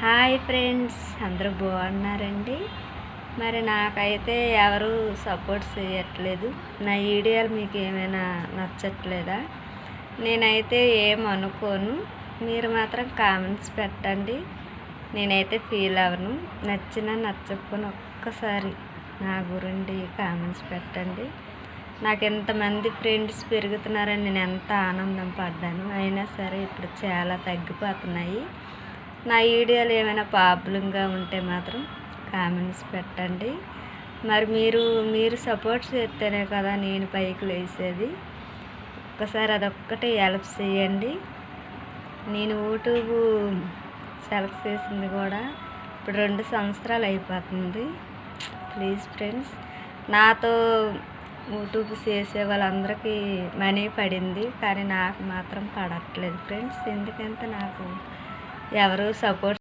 Hi friends, అందరూ బాగున్నారండి. మరి నాకైతే ఎవరు సపోర్ట్ చేయట్లేదు. నా వీడియోలు మీకు ఏమైనా నచ్చట్లేదా? నేనైతే ఏమనుకోను, మీరు మాత్రం కామెంట్స్ పెట్టండి. నేనైతే ఫీల్ అవ్వను. నచ్చినా నచ్చకపోయినా ఒక్కసారి నా గురించి కామెంట్స్ పెట్టండి. నాకు ఎంతమంది ఫ్రెండ్స్ పెరుగుతున్నారని నేను ఎంత ఆనందం పడ్డాను. అయినా సరే ఇప్పుడు చాలా తగ్గిపోతున్నాయి. నా వీడియోలు ఏమైనా ప్రాబ్లంగా ఉంటే మాత్రం కామెంట్స్ పెట్టండి. మరి మీరు సపోర్ట్ చేస్తేనే కదా నేను పైకి లేచేది. ఒక్కసారి అదొక్కటే హెల్ప్ చేయండి. నేను యూట్యూబ్ సెలెక్ట్ చేసింది కూడా ఇప్పుడు 2 సంవత్సరాలు అయిపోతుంది. ప్లీజ్ ఫ్రెండ్స్, నాతో యూట్యూబ్ చేసే వాళ్ళందరికీ మనీ పడింది, కానీ నాకు మాత్రం పడట్లేదు ఫ్రెండ్స్. ఎందుకంటే నాకు ఎవరు సపోర్ట్